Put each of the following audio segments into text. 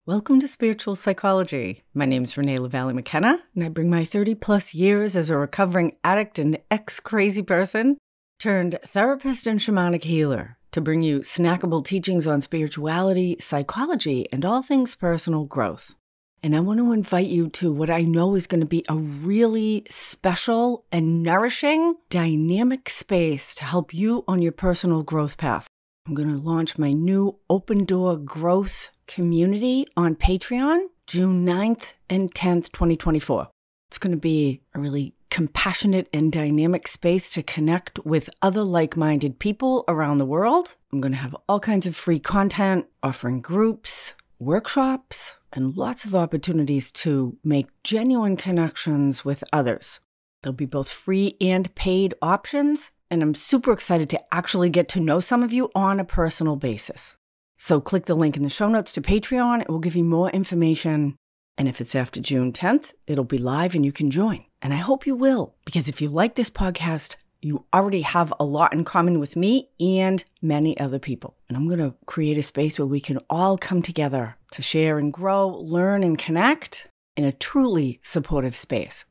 Welcome to Spiritual Psychology. My name is Renee LaValle McKenna, and I bring my 30-plus years as a recovering addict and ex-crazy person turned therapist and shamanic healer to bring you snackable teachings on spirituality, psychology, and all things personal growth. And I want to invite you to what I know is going to be a really special and nourishing, dynamic space to help you on your personal growth path. I'm going to launch my new open door growth community on Patreon, June 9th and 10th, 2024. It's going to be a really compassionate and dynamic space to connect with other like-minded people around the world. I'm going to have all kinds of free content, offering groups, workshops, and lots of opportunities to make genuine connections with others. There'll be both free and paid options, and I'm super excited to actually get to know some of you on a personal basis. So click the link in the show notes to Patreon. It will give you more information. And if it's after June 10th, it'll be live and you can join. And I hope you will, because if you like this podcast, you already have a lot in common with me and many other people. And I'm going to create a space where we can all come together to share and grow, learn and connect in a truly supportive space.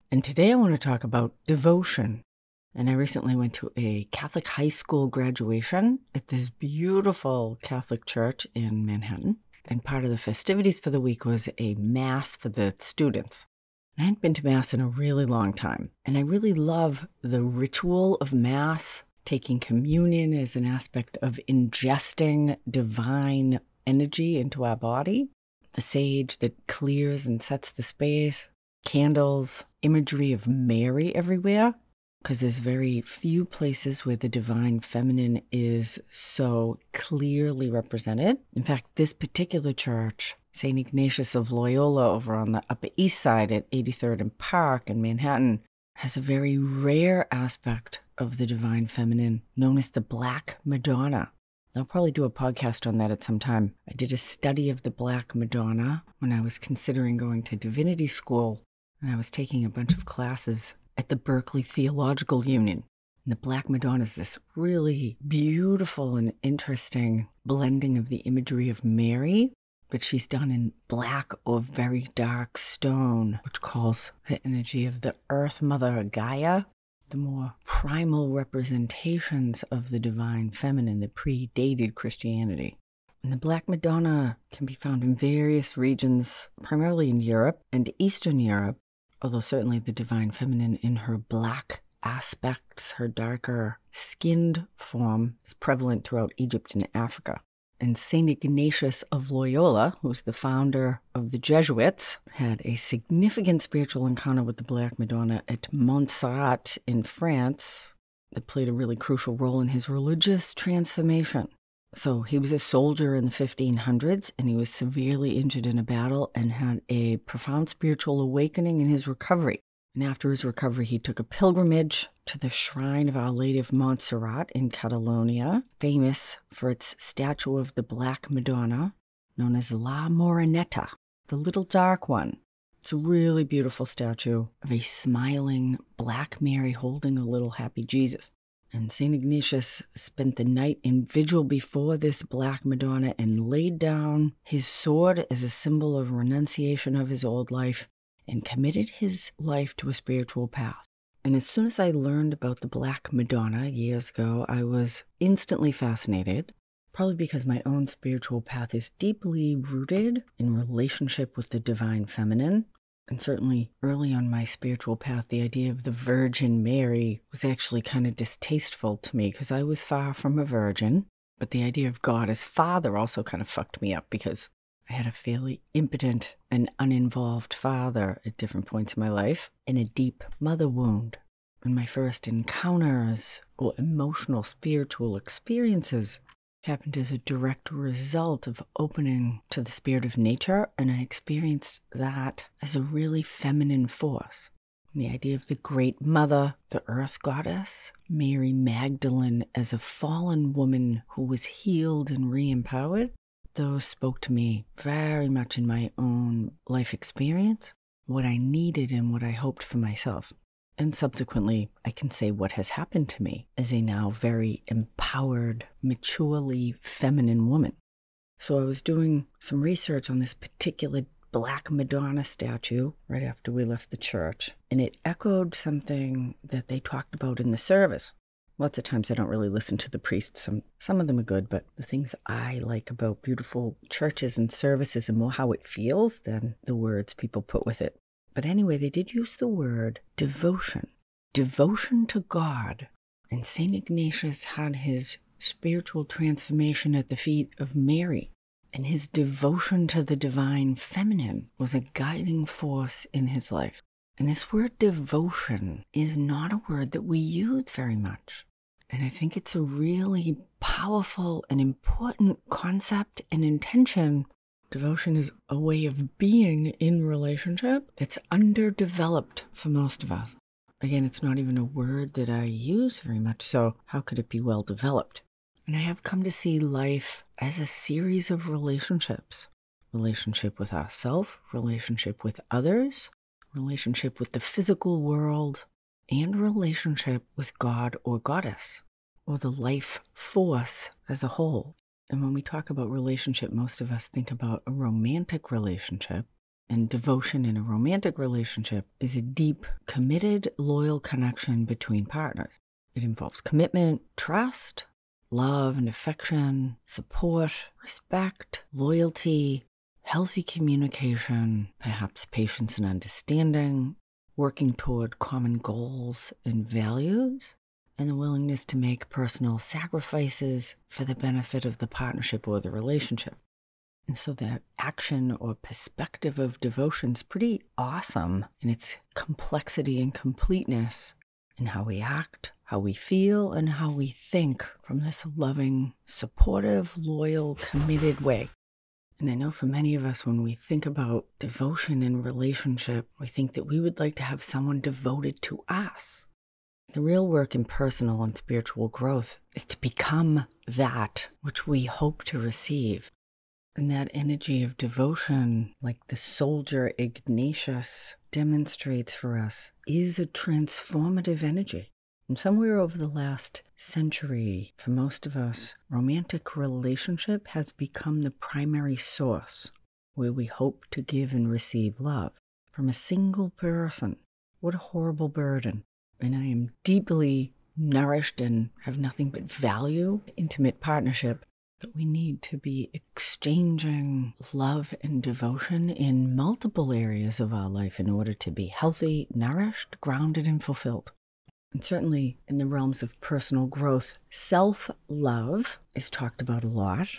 And today I want to talk about devotion. And I recently went to a Catholic high school graduation at this beautiful Catholic church in Manhattan. And part of the festivities for the week was a mass for the students. I hadn't been to mass in a really long time. And I really love the ritual of mass, taking communion as an aspect of ingesting divine energy into our body. The sage that clears and sets the space. Candles, imagery of Mary everywhere. Because there's very few places where the divine feminine is so clearly represented. In fact, this particular church, St. Ignatius of Loyola over on the Upper East Side at 83rd and Park in Manhattan, has a very rare aspect of the divine feminine known as the Black Madonna. I'll probably do a podcast on that at some time. I did a study of the Black Madonna when I was considering going to divinity school, and I was taking a bunch of classes at the Berkeley Theological Union. And the Black Madonna is this really beautiful and interesting blending of the imagery of Mary, but she's done in black or very dark stone, which calls the energy of the Earth Mother Gaia, the more primal representations of the divine feminine that predated Christianity. And the Black Madonna can be found in various regions, primarily in Europe and Eastern Europe, although certainly the divine feminine in her black aspects, her darker skinned form, is prevalent throughout Egypt and Africa. And St. Ignatius of Loyola, who's the founder of the Jesuits, had a significant spiritual encounter with the Black Madonna at Montserrat in France that played a really crucial role in his religious transformation. So he was a soldier in the 1500s, and he was severely injured in a battle and had a profound spiritual awakening in his recovery. And after his recovery, he took a pilgrimage to the shrine of Our Lady of Montserrat in Catalonia, famous for its statue of the Black Madonna, known as La Morenetta, the little dark one. It's a really beautiful statue of a smiling Black Mary holding a little happy Jesus. And St. Ignatius spent the night in vigil before this Black Madonna and laid down his sword as a symbol of renunciation of his old life and committed his life to a spiritual path. And as soon as I learned about the Black Madonna years ago, I was instantly fascinated, probably because my own spiritual path is deeply rooted in relationship with the divine feminine. And certainly early on my spiritual path, the idea of the Virgin Mary was actually kind of distasteful to me because I was far from a virgin. But the idea of God as Father also kind of fucked me up because I had a fairly impotent and uninvolved father at different points in my life and a deep mother wound. And my first encounters or emotional spiritual experiences happened as a direct result of opening to the spirit of nature, and I experienced that as a really feminine force. And the idea of the Great Mother, the Earth Goddess, Mary Magdalene as a fallen woman who was healed and re-empowered, those spoke to me very much in my own life experience, what I needed and what I hoped for myself. And subsequently, I can say what has happened to me as a now very empowered, maturely feminine woman. So I was doing some research on this particular Black Madonna statue right after we left the church, and it echoed something that they talked about in the service. Lots of times I don't really listen to the priests. Some of them are good, but the things I like about beautiful churches and services are more how it feels than the words people put with it. But anyway, they did use the word devotion. Devotion to God. And St. Ignatius had his spiritual transformation at the feet of Mary. And his devotion to the divine feminine was a guiding force in his life. And this word devotion is not a word that we use very much. And I think it's a really powerful and important concept and intention. Devotion is a way of being in relationship that's underdeveloped for most of us. Again, it's not even a word that I use very much, so how could it be well developed? And I have come to see life as a series of relationships. Relationship with ourself, relationship with others, relationship with the physical world, and relationship with God or goddess, or the life force as a whole. And when we talk about relationship, most of us think about a romantic relationship. And devotion in a romantic relationship is a deep, committed, loyal connection between partners. It involves commitment, trust, love and affection, support, respect, loyalty, healthy communication, perhaps patience and understanding, working toward common goals and values, and the willingness to make personal sacrifices for the benefit of the partnership or the relationship. And so that action or perspective of devotion is pretty awesome in its complexity and completeness in how we act, how we feel, and how we think from this loving, supportive, loyal, committed way. And I know for many of us, when we think about devotion in relationship, we think that we would like to have someone devoted to us. The real work in personal and spiritual growth is to become that which we hope to receive. And that energy of devotion, like the soldier Ignatius demonstrates for us, is a transformative energy. And somewhere over the last century, for most of us, romantic relationship has become the primary source where we hope to give and receive love from a single person. What a horrible burden. And I am deeply nourished and have nothing but value, intimate partnership. But we need to be exchanging love and devotion in multiple areas of our life in order to be healthy, nourished, grounded, and fulfilled. And certainly in the realms of personal growth, self-love is talked about a lot.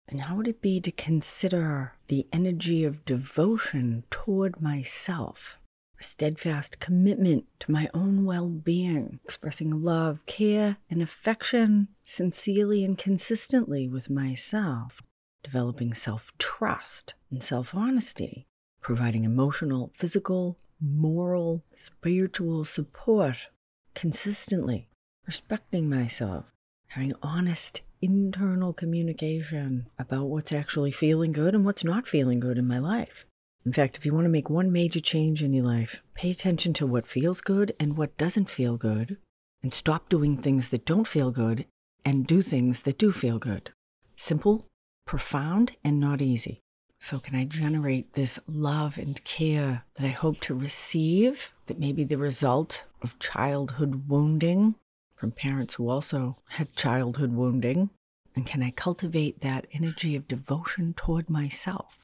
And how would it be to consider the energy of devotion toward myself? A steadfast commitment to my own well-being, expressing love, care, and affection sincerely and consistently with myself, developing self-trust and self-honesty, providing emotional, physical, moral, spiritual support consistently, respecting myself, having honest internal communication about what's actually feeling good and what's not feeling good in my life. In fact, if you want to make one major change in your life, pay attention to what feels good and what doesn't feel good, and stop doing things that don't feel good and do things that do feel good. Simple, profound, and not easy. So can I generate this love and care that I hope to receive, that may be the result of childhood wounding from parents who also had childhood wounding? And can I cultivate that energy of devotion toward myself?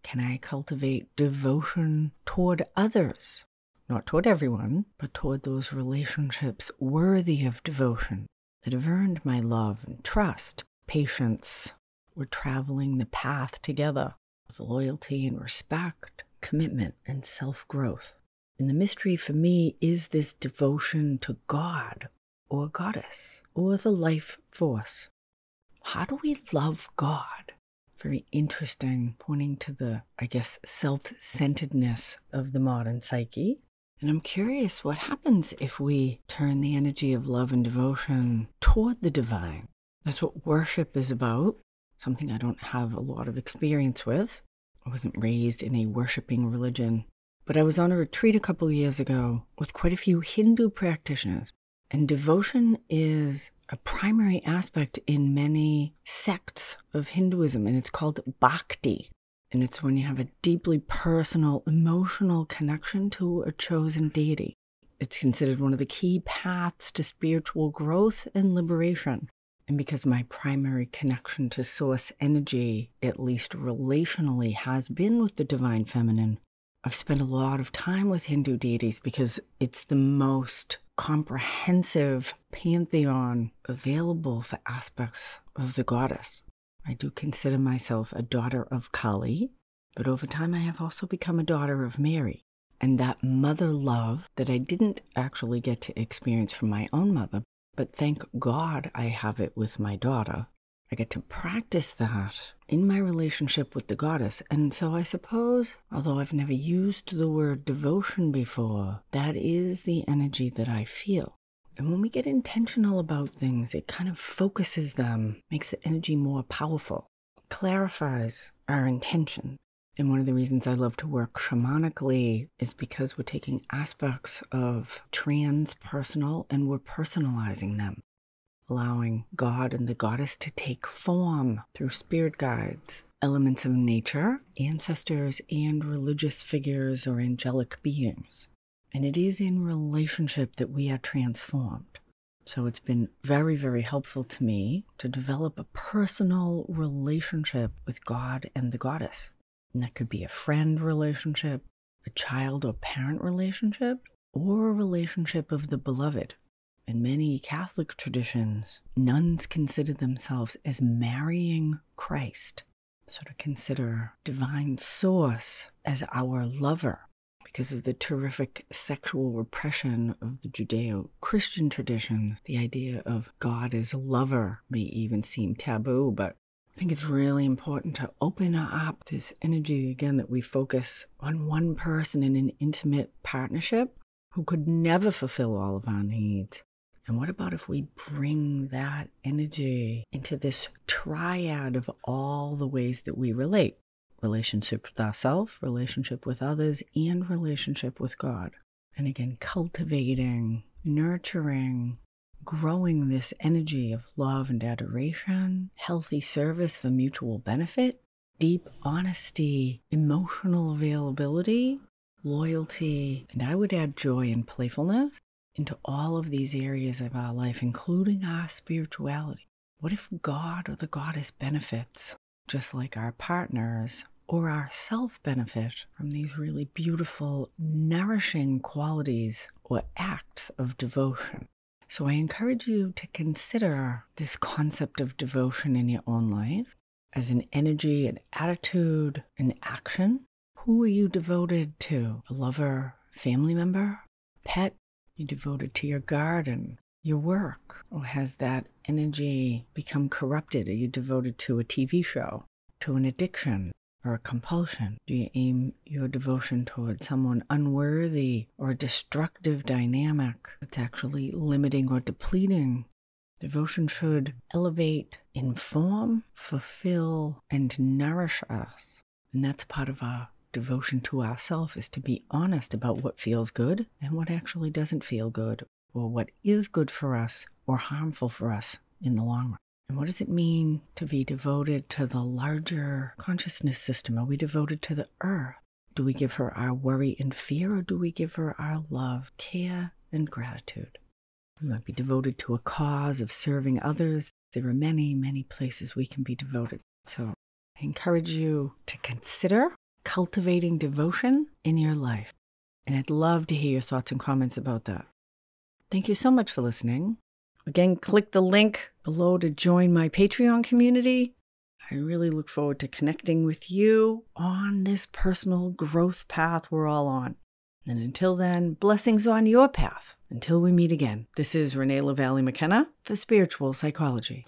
Can I cultivate devotion toward others? Not toward everyone, but toward those relationships worthy of devotion that have earned my love and trust, patience. We're traveling the path together with loyalty and respect, commitment and self-growth. And the mystery for me is this devotion to God or goddess or the life force. How do we love God? Very interesting, pointing to the, self-centeredness of the modern psyche. And I'm curious what happens if we turn the energy of love and devotion toward the divine. That's what worship is about, something I don't have a lot of experience with. I wasn't raised in a worshiping religion, but I was on a retreat a couple years ago with quite a few Hindu practitioners. And devotion is a primary aspect in many sects of Hinduism, and it's called Bhakti. And it's when you have a deeply personal, emotional connection to a chosen deity. It's considered one of the key paths to spiritual growth and liberation. And because my primary connection to source energy, at least relationally, has been with the divine feminine, I've spent a lot of time with Hindu deities because it's the most comprehensive pantheon available for aspects of the goddess. I do consider myself a daughter of Kali, but over time I have also become a daughter of Mary. And that mother love that I didn't actually get to experience from my own mother, but thank God I have it with my daughter. I get to practice that in my relationship with the goddess. And so I suppose, although I've never used the word devotion before, that is the energy that I feel. And when we get intentional about things, it kind of focuses them, makes the energy more powerful, clarifies our intention. And one of the reasons I love to work shamanically is because we're taking aspects of transpersonal and we're personalizing them, allowing God and the goddess to take form through spirit guides, elements of nature, ancestors, and religious figures or angelic beings. And it is in relationship that we are transformed. So it's been very, very helpful to me to develop a personal relationship with God and the goddess. And that could be a friend relationship, a child or parent relationship, or a relationship of the beloved. In many Catholic traditions, nuns consider themselves as marrying Christ. So to consider divine source as our lover, because of the terrific sexual repression of the Judeo-Christian traditions, the idea of God as a lover may even seem taboo, but I think it's really important to open up this energy again that we focus on one person in an intimate partnership who could never fulfill all of our needs. And what about if we bring that energy into this triad of all the ways that we relate? Relationship with ourself, relationship with others, and relationship with God. And again, cultivating, nurturing, growing this energy of love and adoration, healthy service for mutual benefit, deep honesty, emotional availability, loyalty, and I would add joy and playfulness into all of these areas of our life, including our spirituality. What if God or the goddess benefits, just like our partners or ourself benefit from these really beautiful, nourishing qualities or acts of devotion? So I encourage you to consider this concept of devotion in your own life as an energy, an attitude, an action. Who are you devoted to? A lover, family member, pet? You devoted to your garden, your work? Or has that energy become corrupted? Are you devoted to a TV show, to an addiction, or a compulsion? Do you aim your devotion toward someone unworthy or a destructive dynamic that's actually limiting or depleting? Devotion should elevate, inform, fulfill, and nourish us. And that's part of our devotion to ourself, is to be honest about what feels good and what actually doesn't feel good, or what is good for us or harmful for us in the long run. And what does it mean to be devoted to the larger consciousness system? Are we devoted to the earth? Do we give her our worry and fear, or do we give her our love, care, and gratitude? We might be devoted to a cause of serving others. There are many, many places we can be devoted. So I encourage you to consider cultivating devotion in your life. And I'd love to hear your thoughts and comments about that. Thank you so much for listening. Again, click the link below to join my Patreon community. I really look forward to connecting with you on this personal growth path we're all on. And until then, blessings on your path. Until we meet again, this is Renee LaValle McKenna for Spiritual Psychology.